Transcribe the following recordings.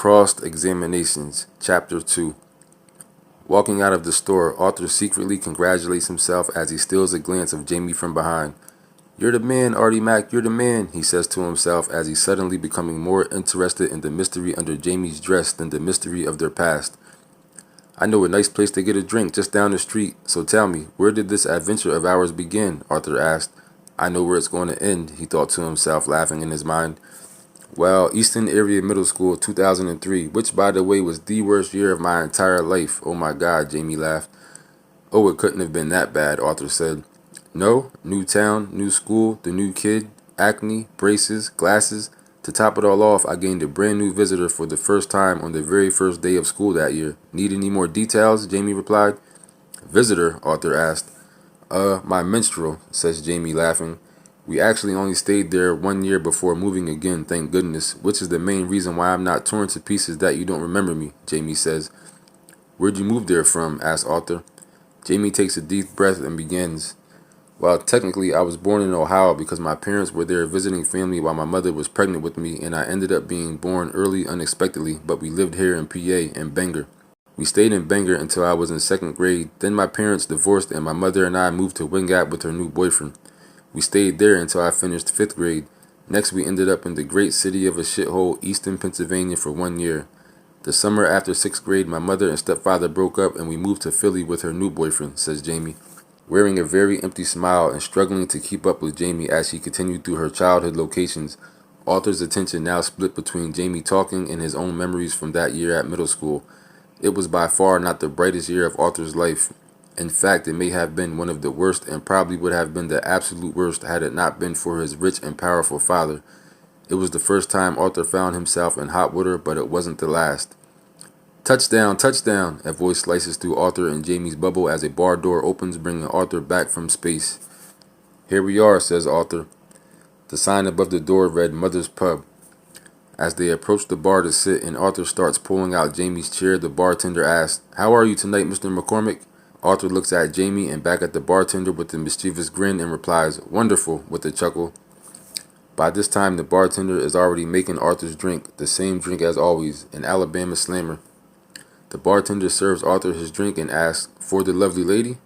Cross-Examinations, Chapter 2. Walking out of the store, Arthur secretly congratulates himself as he steals a glance of Jamie from behind. "You're the man, Artie Mac, you're the man," he says to himself as he's suddenly becoming more interested in the mystery under Jamie's dress than the mystery of their past. "I know a nice place to get a drink just down the street, so tell me, where did this adventure of ours begin?" Arthur asked. "I know where it's going to end," he thought to himself, laughing in his mind. "Well, Easton Area Middle School, 2003, which, by the way, was the worst year of my entire life. Oh my God," Jamie laughed. "Oh, it couldn't have been that bad," Arthur said. "No? New town, new school, the new kid, acne, braces, glasses. To top it all off, I gained a brand new visitor for the first time on the very first day of school that year. Need any more details?" Jamie replied. "Visitor?" Arthur asked. My minstrel," says Jamie, laughing. "We actually only stayed there 1 year before moving again, thank goodness, which is the main reason why I'm not torn to pieces that you don't remember me," Jamie says. "Where'd you move there from?" asks Arthur. Jamie takes a deep breath and begins. "Well, technically, I was born in Ohio because my parents were there visiting family while my mother was pregnant with me, and I ended up being born early unexpectedly, but we lived here in PA, in Bangor. We stayed in Bangor until I was in 2nd grade, then my parents divorced and my mother and I moved to Wingate with her new boyfriend. We stayed there until I finished 5th grade. Next, we ended up in the great city of a shithole, Easton, Pennsylvania, for 1 year. The summer after 6th grade, my mother and stepfather broke up and we moved to Philly with her new boyfriend," says Jamie. Wearing a very empty smile and struggling to keep up with Jamie as she continued through her childhood locations, Arthur's attention now split between Jamie talking and his own memories from that year at middle school. It was by far not the brightest year of Arthur's life. In fact, it may have been one of the worst and probably would have been the absolute worst had it not been for his rich and powerful father. It was the first time Arthur found himself in hot water, but it wasn't the last. "Touchdown, touchdown!" A voice slices through Arthur and Jamie's bubble as a bar door opens, bringing Arthur back from space. "Here we are," says Arthur. The sign above the door read Mother's Pub. As they approach the bar to sit and Arthur starts pulling out Jamie's chair, the bartender asks, "How are you tonight, Mr. McCormick?" Arthur looks at Jamie and back at the bartender with a mischievous grin and replies, "Wonderful," with a chuckle. By this time, the bartender is already making Arthur's drink, the same drink as always, an Alabama Slammer. The bartender serves Arthur his drink and asks, "For the lovely lady?"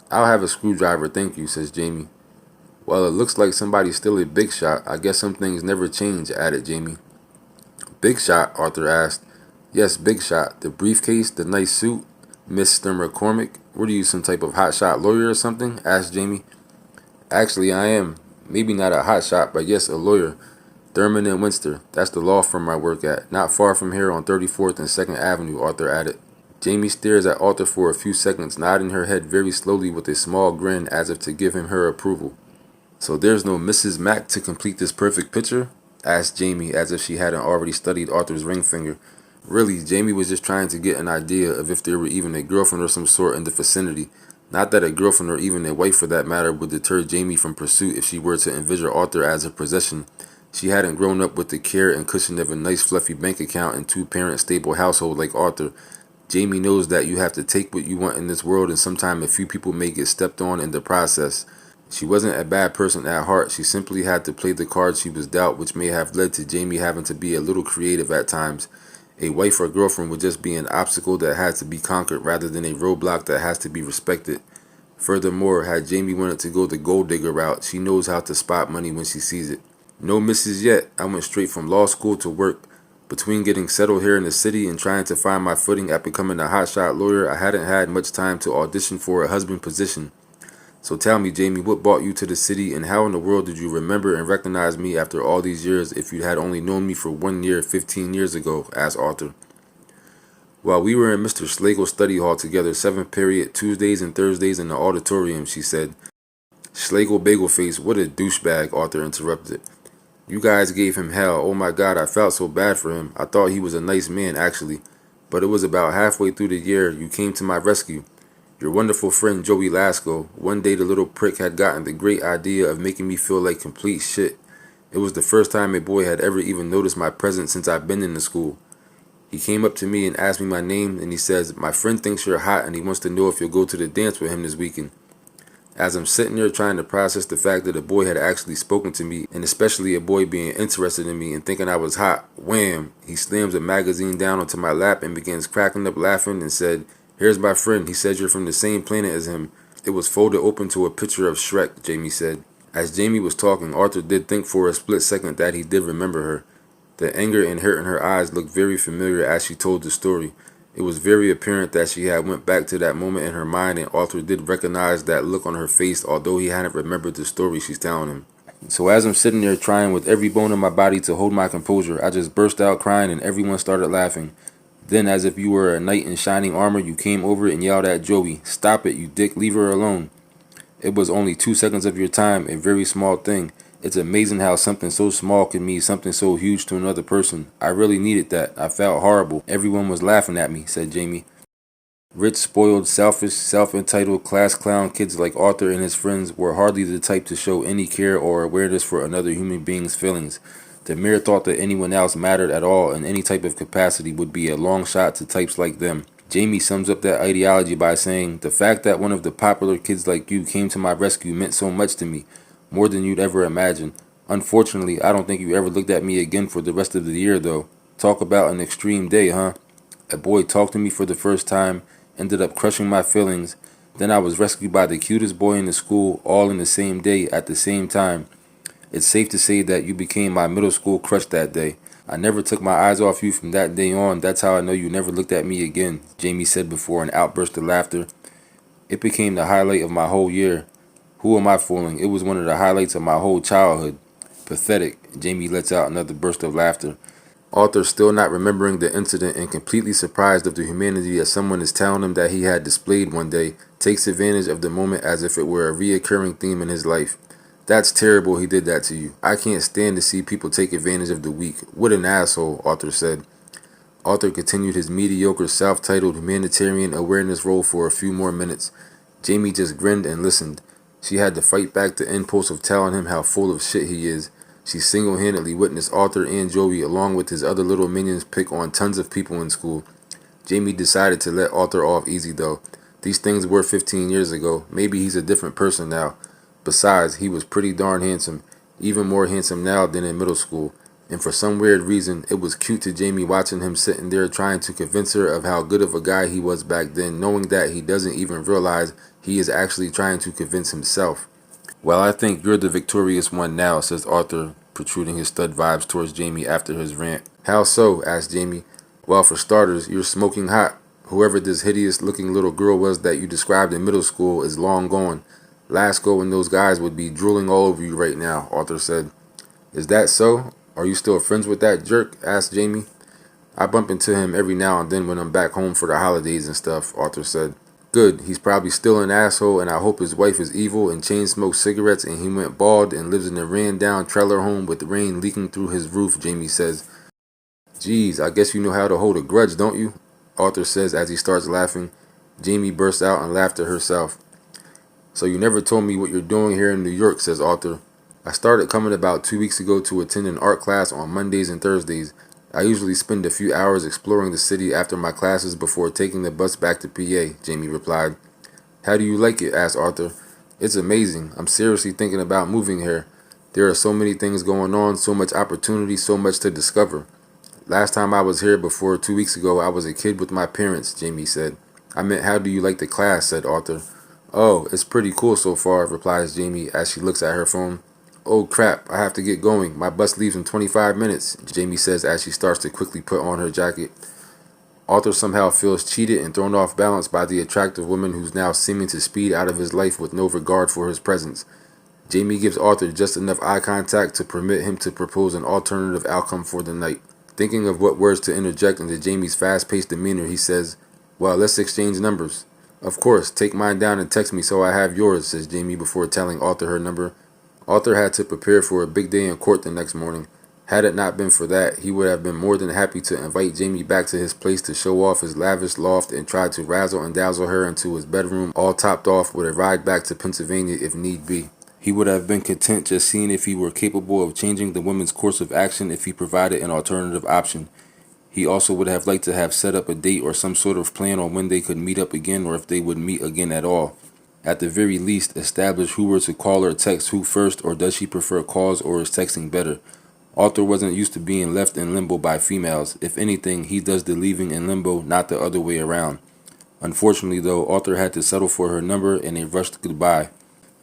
"I'll have a screwdriver, thank you," says Jamie. "Well, it looks like somebody's still a big shot. I guess some things never change," added Jamie. "Big shot?" Arthur asked. "Yes, big shot. The briefcase, the nice suit. Mr. McCormick, what are you, some type of hotshot lawyer or something?" asked Jamie. "Actually, I am. Maybe not a hotshot, but yes, a lawyer. Thurman and Winster. That's the law firm I work at, not far from here on 34th and 2nd Avenue, Arthur added. Jamie stares at Arthur for a few seconds, nodding her head very slowly with a small grin as if to give him her approval. "So there's no Mrs. Mac to complete this perfect picture?" asked Jamie as if she hadn't already studied Arthur's ring finger. Really, Jamie was just trying to get an idea of if there were even a girlfriend or some sort in the vicinity. Not that a girlfriend or even a wife for that matter would deter Jamie from pursuit if she were to envision Arthur as her possession. She hadn't grown up with the care and cushion of a nice fluffy bank account and two-parent stable household like Arthur. Jamie knows that you have to take what you want in this world, and sometimes a few people may get stepped on in the process. She wasn't a bad person at heart, she simply had to play the cards she was dealt, which may have led to Jamie having to be a little creative at times. A wife or girlfriend would just be an obstacle that has to be conquered rather than a roadblock that has to be respected. Furthermore, had Jamie wanted to go the gold digger route, she knows how to spot money when she sees it. "No misses yet. I went straight from law school to work. Between getting settled here in the city and trying to find my footing at becoming a hotshot lawyer, I hadn't had much time to audition for a husband position. So tell me, Jamie, what brought you to the city, and how in the world did you remember and recognize me after all these years if you had only known me for 1 year 15 years ago?" asked Arthur. "Well, we were in Mr. Schlegel's study hall together 7th period, Tuesdays and Thursdays in the auditorium," she said. "Schlegel Bagelface, what a douchebag," Arthur interrupted. "You guys gave him hell. Oh my God, I felt so bad for him. I thought he was a nice man, actually. But it was about halfway through the year you came to my rescue. Your wonderful friend Joey Lasco. One day the little prick had gotten the great idea of making me feel like complete shit. It was the first time a boy had ever even noticed my presence since I've been in the school. He came up to me and asked me my name, and he says, 'My friend thinks you're hot and he wants to know if you'll go to the dance with him this weekend.' As I'm sitting there trying to process the fact that a boy had actually spoken to me, and especially a boy being interested in me and thinking I was hot, wham, he slams a magazine down onto my lap and begins cracking up laughing and said, "Here's my friend. He says you're from the same planet as him." It was folded open to a picture of Shrek, Jamie said. As Jamie was talking, Arthur did think for a split second that he did remember her. The anger and hurt in her eyes looked very familiar as she told the story. It was very apparent that she had went back to that moment in her mind, and Arthur did recognize that look on her face, although he hadn't remembered the story she's telling him. So as I'm sitting there trying with every bone in my body to hold my composure, I just burst out crying and everyone started laughing. Then, as if you were a knight in shining armor, you came over and yelled at Joey, "Stop it, you dick, leave her alone." It was only 2 seconds of your time, a very small thing. It's amazing how something so small can mean something so huge to another person. I really needed that. I felt horrible. Everyone was laughing at me, said Jamie. Rich, spoiled, selfish, self-entitled, class clown kids like Arthur and his friends were hardly the type to show any care or awareness for another human being's feelings. The mere thought that anyone else mattered at all in any type of capacity would be a long shot to types like them. Jamie sums up that ideology by saying, "The fact that one of the popular kids like you came to my rescue meant so much to me, more than you'd ever imagine. Unfortunately, I don't think you ever looked at me again for the rest of the year, though. Talk about an extreme day, huh? A boy talked to me for the first time, ended up crushing my feelings. Then I was rescued by the cutest boy in the school, all in the same day, at the same time. It's safe to say that you became my middle school crush that day. I never took my eyes off you from that day on. That's how I know you never looked at me again," Jamie said before an outburst of laughter. "It became the highlight of my whole year. Who am I fooling? It was one of the highlights of my whole childhood." Pathetic. Jamie lets out another burst of laughter. Arthur, still not remembering the incident and completely surprised of the humanity that someone is telling him that he had displayed one day, takes advantage of the moment as if it were a reoccurring theme in his life. "That's terrible he did that to you. I can't stand to see people take advantage of the weak. What an asshole," Arthur said. Arthur continued his mediocre self-titled humanitarian awareness role for a few more minutes. Jamie just grinned and listened. She had to fight back the impulse of telling him how full of shit he is. She single-handedly witnessed Arthur and Joey along with his other little minions pick on tons of people in school. Jamie decided to let Arthur off easy though. These things were 15 years ago. Maybe he's a different person now. Besides, he was pretty darn handsome, even more handsome now than in middle school. And for some weird reason, it was cute to Jamie watching him sitting there trying to convince her of how good of a guy he was back then, knowing that he doesn't even realize he is actually trying to convince himself. "Well, I think you're the victorious one now," says Arthur, protruding his stud vibes towards Jamie after his rant. "How so?" asked Jamie. "Well, for starters, you're smoking hot. Whoever this hideous-looking little girl was that you described in middle school is long gone. Lasco and those guys would be drooling all over you right now," Arthur said. "Is that so? Are you still friends with that jerk?" asked Jamie. "I bump into him every now and then when I'm back home for the holidays and stuff," Arthur said. "Good. He's probably still an asshole, and I hope his wife is evil and chain smokes cigarettes and he went bald and lives in a ran-down trailer home with rain leaking through his roof," Jamie says. "Geez, I guess you know how to hold a grudge, don't you?" Arthur says as he starts laughing. Jamie bursts out and laughed at herself. "So you never told me what you're doing here in New York," says Arthur. "I started coming about 2 weeks ago to attend an art class on Mondays and Thursdays. I usually spend a few hours exploring the city after my classes before taking the bus back to PA," Jamie replied. "How do you like it?" asked Arthur. "It's amazing. I'm seriously thinking about moving here. There are so many things going on, so much opportunity, so much to discover. Last time I was here before 2 weeks ago, I was a kid with my parents," Jamie said. "I meant, how do you like the class?" said Arthur. "Oh, it's pretty cool so far," replies Jamie as she looks at her phone. "Oh crap, I have to get going. My bus leaves in 25 minutes, Jamie says as she starts to quickly put on her jacket. Arthur somehow feels cheated and thrown off balance by the attractive woman who's now seeming to speed out of his life with no regard for his presence. Jamie gives Arthur just enough eye contact to permit him to propose an alternative outcome for the night. Thinking of what words to interject into Jamie's fast-paced demeanor, he says, "Well, let's exchange numbers." "Of course, take mine down and text me so I have yours," says Jamie before telling Arthur her number. Arthur had to prepare for a big day in court the next morning. Had it not been for that, he would have been more than happy to invite Jamie back to his place to show off his lavish loft and try to razzle and dazzle her into his bedroom, all topped off with a ride back to Pennsylvania if need be. He would have been content just seeing if he were capable of changing the woman's course of action if he provided an alternative option. He also would have liked to have set up a date or some sort of plan on when they could meet up again or if they would meet again at all. At the very least, establish who were to call or text who first, or does she prefer calls or is texting better? Arthur wasn't used to being left in limbo by females. If anything, he does the leaving in limbo, not the other way around. Unfortunately, though, Arthur had to settle for her number and a rushed goodbye.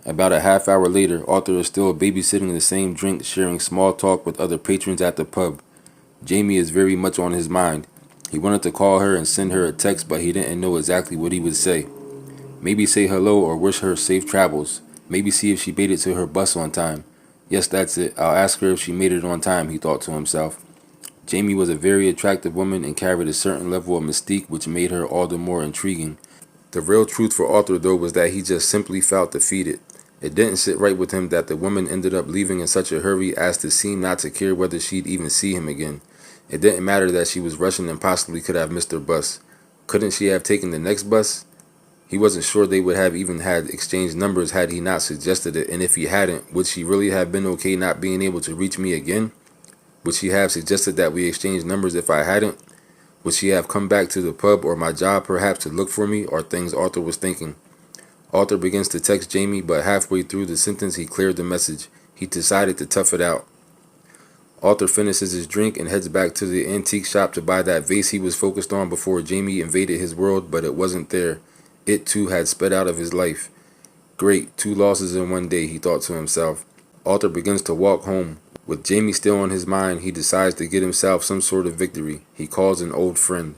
About a half hour later, Arthur is still babysitting the same drink, sharing small talk with other patrons at the pub. Jamie is very much on his mind. He wanted to call her and send her a text, but he didn't know exactly what he would say. Maybe say hello or wish her safe travels. Maybe see if she made it to her bus on time. Yes, that's it. I'll ask her if she made it on time, he thought to himself. Jamie was a very attractive woman and carried a certain level of mystique which made her all the more intriguing. The real truth for Arthur, though, was that he just simply felt defeated. It didn't sit right with him that the woman ended up leaving in such a hurry as to seem not to care whether she'd even see him again. It didn't matter that she was rushing and possibly could have missed her bus. Couldn't she have taken the next bus? He wasn't sure they would have even had exchanged numbers had he not suggested it, and if he hadn't, would she really have been okay not being able to reach me again? Would she have suggested that we exchange numbers if I hadn't? Would she have come back to the pub or my job perhaps to look for me, or things Arthur was thinking? Arthur begins to text Jamie, but halfway through the sentence he cleared the message. He decided to tough it out. Arthur finishes his drink and heads back to the antique shop to buy that vase he was focused on before Jamie invaded his world, but it wasn't there. It too had sped out of his life. Great, 2 losses in one day, he thought to himself. Arthur begins to walk home. With Jamie still on his mind, he decides to get himself some sort of victory. He calls an old friend.